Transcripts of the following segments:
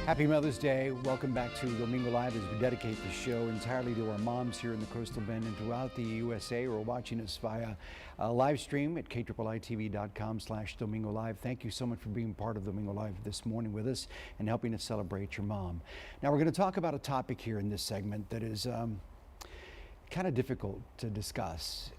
Happy Mother's Day. Welcome back to Domingo Live as we dedicate the show entirely to our moms here in the Coastal Bend and throughout the USA, or watching us via live stream at KIIITV.com/Domingo Live. Thank you so much for being part of Domingo Live this morning with us and helping us celebrate your mom. Now we're going to talk about a topic here in this segment that is kind of difficult to discuss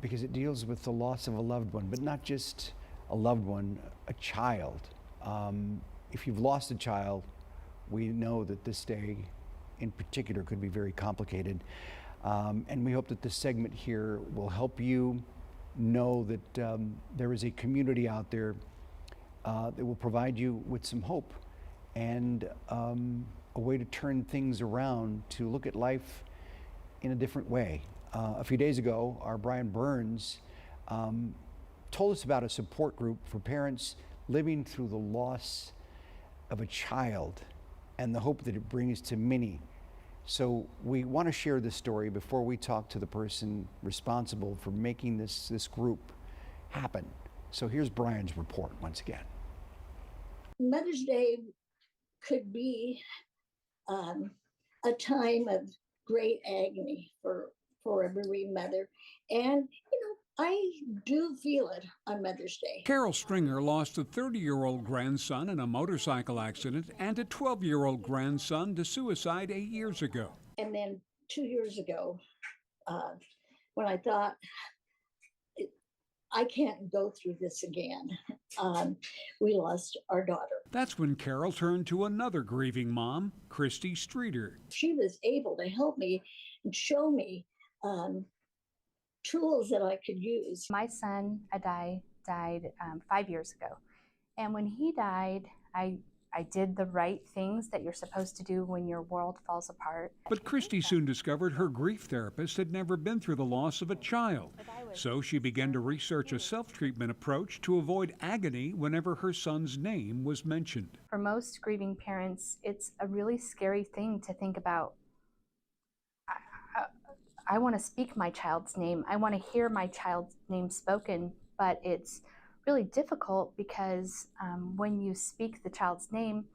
because it deals with the loss of a loved one, but not just a loved one, a child. If you've lost a child, we know that this day in particular could be very complicated. And we hope that this segment here will help you know that there is a community out there that will provide you with some hope and a way to turn things around, to look at life in a different way. A few days ago, our Brian Burns told us about a support group for parents living through the loss of a child and the hope that it brings to many. So we want to share this story before we talk to the person responsible for making this group happen. So here's Brian's report once again. Mother's Day could be a time of great agony for a bereaved mother. And, I do feel it on Mother's Day. Carol Stringer lost a 30-year-old grandson in a motorcycle accident and a 12-year-old grandson to suicide 8 years ago. And then 2 years ago, when I thought, I can't go through this again, we lost our daughter. That's when Carol turned to another grieving mom, Christy Streeter. She was able to help me and show me tools that I could use. My son, Adai, died 5 years ago. And when he died, I did the right things that you're supposed to do when your world falls apart. But Christy soon discovered her grief therapist had never been through the loss of a child. So she began to research a self-treatment approach to avoid agony whenever her son's name was mentioned. For most grieving parents, it's a really scary thing to think about. I want to speak my child's name. I want to hear my child's name spoken, but it's really difficult because when you speak the child's name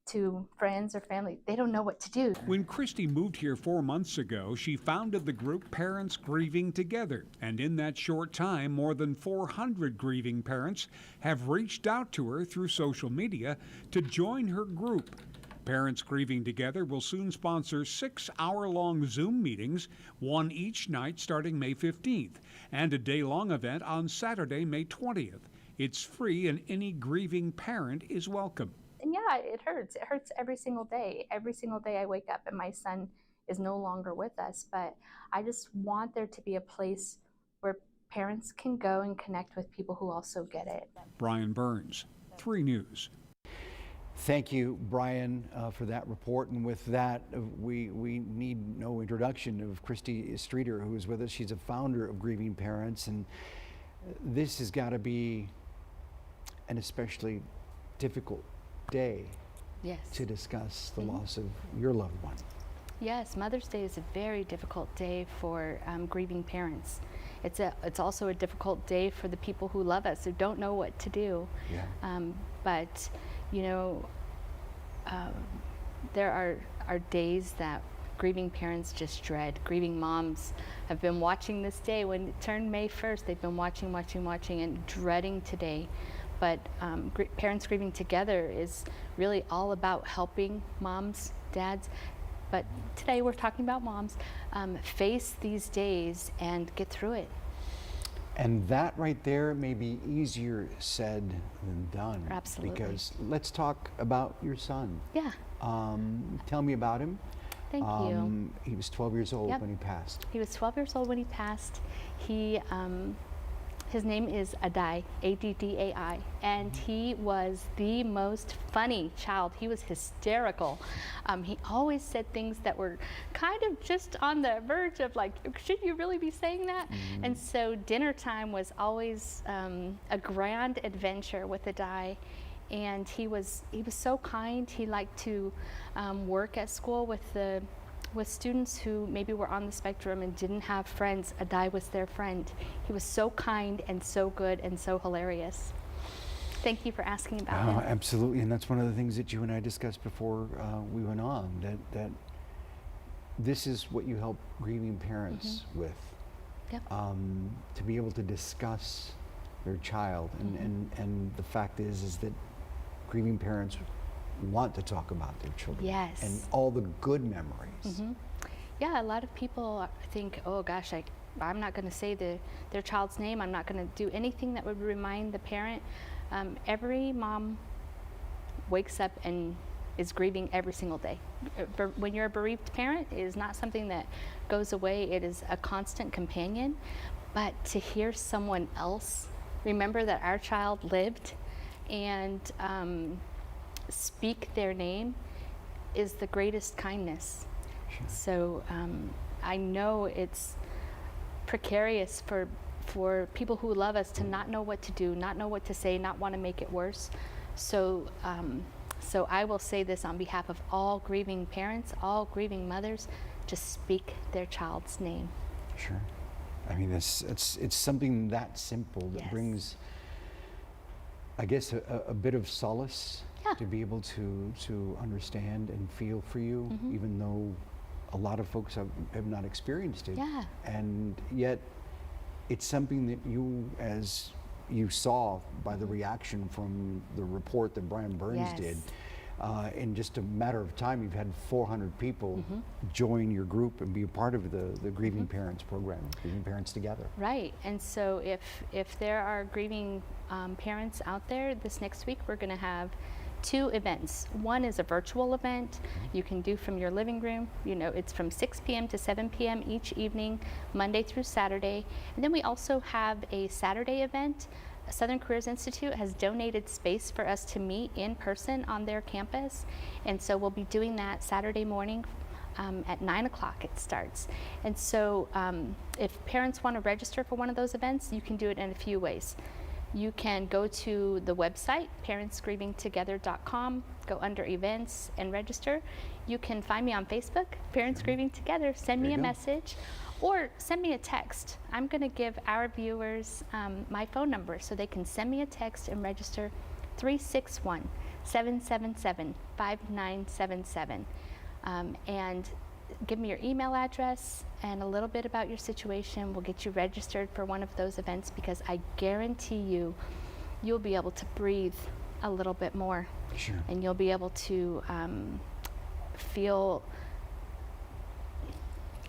to friends or family, they don't know what to do. When Christy moved here 4 months ago, she founded the group Parents Grieving Together. And in that short time, more than 400 grieving parents have reached out to her through social media to join her group. Parents Grieving Together will soon sponsor 6-hour-long Zoom meetings, one each night starting May 15th, and a day-long event on Saturday, May 20th. It's free and any grieving parent is welcome. And yeah, it hurts. It hurts every single day. Every single day I wake up and my son is no longer with us, but I just want there to be a place where parents can go and connect with people who also get it. Brian Burns, 3 News. Thank you, Brian, for that report. And with that, we need no introduction of Christy Streeter, who is with us. She's a founder of Grieving Parents, and this has got to be an especially difficult day to discuss the loss of your loved one. Yes, Mother's Day is a very difficult day for grieving parents. It's also a difficult day for the people who love us, who don't know what to do. Yeah. But there are days that grieving parents just dread. Grieving moms have been watching this day. When it turned May 1st, they've been watching and dreading today. But Parents Grieving Together is really all about helping moms, dads, but today we're talking about moms, face these days and get through it. And that right there may be easier said than done. Absolutely. Because let's talk about your son. Yeah. Tell me about him. Thank you. He was 12 years old when he passed. He was 12 years old when he passed. His name is Adai, A-D-D-A-I, and he was the most funny child. He was hysterical. He always said things that were kind of just on the verge of like, should you really be saying that? Mm-hmm. And so dinner time was always a grand adventure with Adai. And he was so kind. He liked to work at school with students who maybe were on the spectrum and didn't have friends. Adai was their friend. He was so kind and so good and so hilarious. Thank you for asking about Oh, him. absolutely, and that's one of the things that you and I discussed before we went on, that this is what you help grieving parents with. Yep. To be able to discuss their child, and the fact is that grieving parents want to talk about their children. Yes. And all the good memories. Yeah, a lot of people think, oh gosh, I'm not going to say their child's name. I'm not going to do anything that would remind the parent. Every mom wakes up and is grieving every single day. When you're a bereaved parent, it is not something that goes away. It is a constant companion. But to hear someone else remember that our child lived and speak their name is the greatest kindness. Sure. So I know it's precarious for people who love us to not know what to do, not know what to say, not want to make it worse. So so I will say this on behalf of all grieving parents, all grieving mothers, just speak their child's name. Sure. I mean, it's something that simple that Yes. brings, I guess, a bit of solace Yeah. to be able to understand and feel for you, even though a lot of folks have not experienced it. Yeah. And yet, it's something that you, as you saw by the reaction from the report that Brian Burns Yes. did, in just a matter of time, you've had 400 people join your group and be a part of the Grieving Parents program, Grieving Parents Together. Right, and so if there are grieving parents out there, this next week we're going to have 2 events. One is a virtual event you can do from your living room. You know, it's from 6 p.m. to 7 p.m. each evening, Monday through Saturday. And then we also have a Saturday event. Southern Careers Institute has donated space for us to meet in person on their campus. And so we'll be doing that Saturday morning at 9 o'clock it starts. And so if parents want to register for one of those events, you can do it in a few ways. You can go to the website, parentsgrievingtogether.com, go under events and register. You can find me on Facebook, Parents Grieving Together, send There me you a go. message, or send me a text. I'm gonna give our viewers my phone number so they can send me a text and register 361-777-5977. And give me your email address and a little bit about your situation. We'll get you registered for one of those events because I guarantee you'll be able to breathe a little bit more. Sure. And you'll be able to feel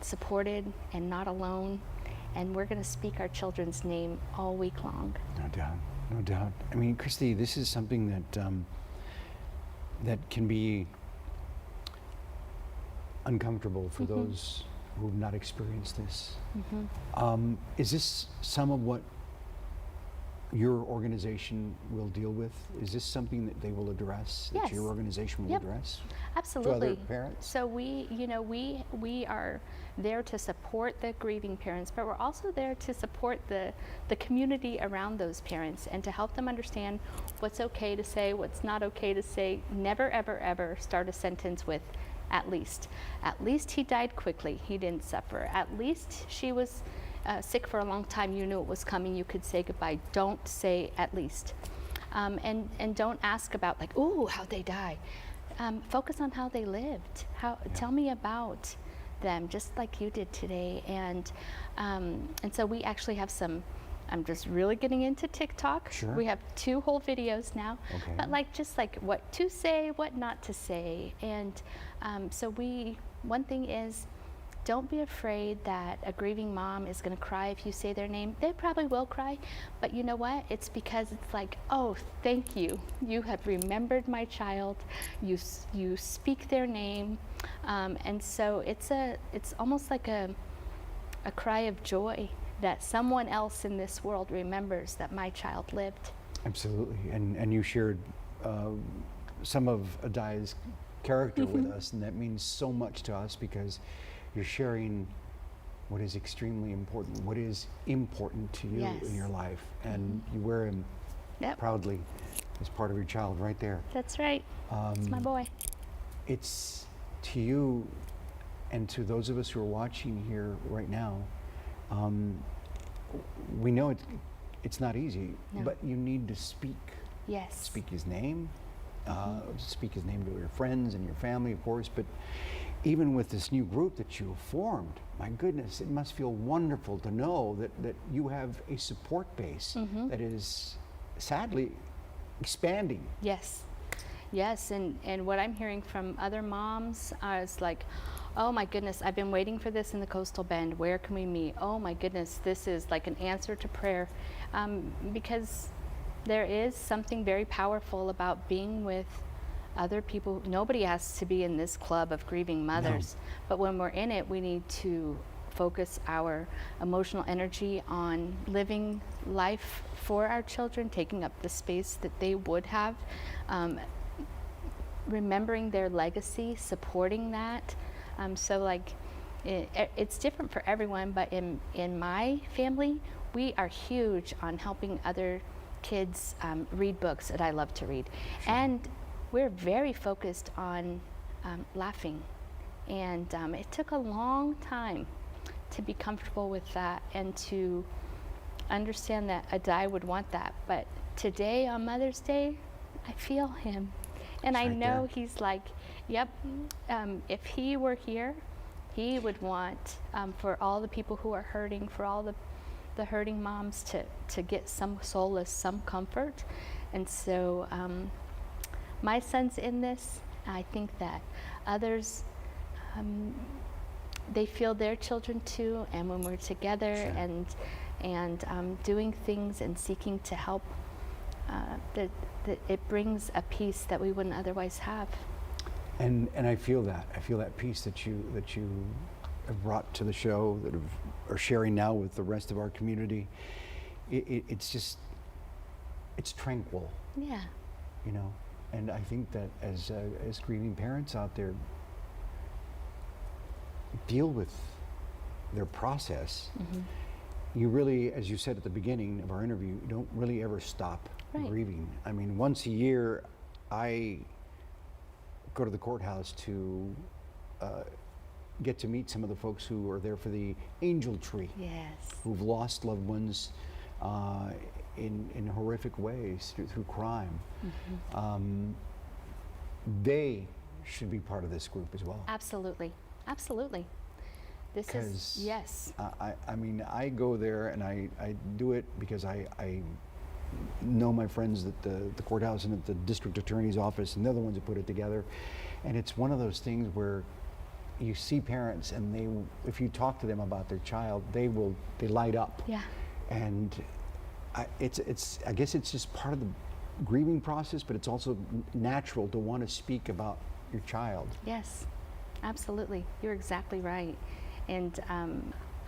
supported and not alone. And we're going to speak our children's name all week long. No doubt, no doubt. I mean, Christy, this is something that that can be uncomfortable for those who have not experienced this. Is this some of what your organization will deal with? Is this something that they will address, that Yes. your organization will Yep. address? Absolutely. parents? So we are there to support the grieving parents, but we're also there to support the community around those parents and to help them understand what's okay to say, what's not okay to say. Never, ever, ever start a sentence with at least. At least he died quickly. He didn't suffer. At least she was sick for a long time. You knew it was coming. You could say goodbye. Don't say at least. And don't ask about like, ooh, how'd they die? Focus on how they lived. Tell me about them, just like you did today. And so we actually have some. I'm just really getting into TikTok. Sure. We have 2 whole videos now, Okay. but just like what to say, what not to say. And so one thing is, don't be afraid that a grieving mom is going to cry if you say their name. They probably will cry, but you know what? It's because it's like, oh, thank you. You have remembered my child. You speak their name, and so it's almost like a cry of joy that someone else in this world remembers that my child lived. Absolutely. And you shared some of Adai's character with us, and that means so much to us because you're sharing what is extremely important, what is important to you Yes. in your life, and you wear him Yep. proudly as part of your child right there. That's right. It's my boy. It's to you and to those of us who are watching here right now, we know it's not easy, No. but you need to speak Yes. speak his name, speak his name to your friends and your family, of course, but even with this new group that you have formed, my goodness, it must feel wonderful to know that you have a support base that is sadly expanding. Yes. Yes, and what I'm hearing from other moms is like, oh my goodness, I've been waiting for this in the Coastal Bend. Where can we meet? Oh my goodness, this is like an answer to prayer. Because there is something very powerful about being with other people. Nobody has to be in this club of grieving mothers, but when we're in it, we need to focus our emotional energy on living life for our children, taking up the space that they would have, remembering their legacy, supporting that. So like, it's different for everyone, but in my family, we are huge on helping other kids read books that I love to read. And we're very focused on laughing. And it took a long time to be comfortable with that and to understand that Adai would want that. But today on Mother's Day, I feel him. And I know he's like, yep, if he were here, he would want for all the people who are hurting, for all the hurting moms to get some solace, some comfort. And so my son's in this. I think that others, they feel their children too. And when we're together and doing things and seeking to help, that it brings a peace that we wouldn't otherwise have. And I feel that. I feel that peace that you have brought to the show, that are sharing now with the rest of our community. It's just, it's tranquil. Yeah. You know, and I think that as grieving parents out there deal with their process, you really, as you said at the beginning of our interview, you don't really ever stop grieving. I mean, once a year, I go to the courthouse to get to meet some of the folks who are there for the angel tree. Yes. Who've lost loved ones in horrific ways through crime. They should be part of this group as well. Absolutely. Absolutely. This is, yes. I mean, I go there and I do it because I know my friends at the courthouse and at the district attorney's office, and they're the ones who put it together. And it's one of those things where you see parents and if you talk to them about their child, they light up. Yeah. And I guess it's just part of the grieving process, but it's also natural to want to speak about your child. Yes, absolutely. You're exactly right. And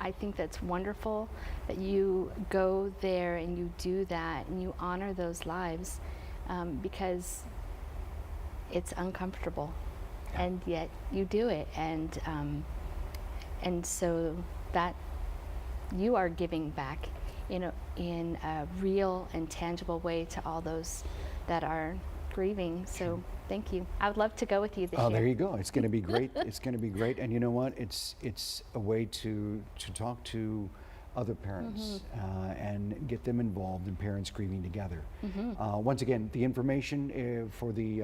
I think that's wonderful that you go there and you do that and you honor those lives, because it's uncomfortable, and yet you do it. And so that you are giving back in a real and tangible way to all those that are grieving. So thank you. I would love to go with you this year. Oh, there you go. It's going to be great. It's going to be great. And you know what? It's a way to talk to other parents and get them involved in Parents Grieving Together. Once again, the information for the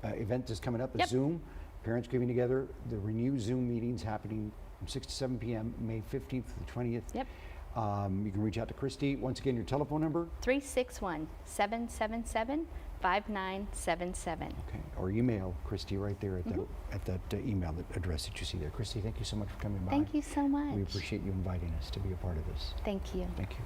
event is coming up. Zoom, Parents Grieving Together. The renewed Zoom meetings happening from 6 to 7 p.m. May 15th to the 20th. Yep. You can reach out to Christy. Once again, your telephone number? 361-777-5977. Okay, or email Christy right there at that email address that you see there. Christy, thank you so much for coming by. Thank you so much. We appreciate you inviting us to be a part of this. Thank you. Thank you.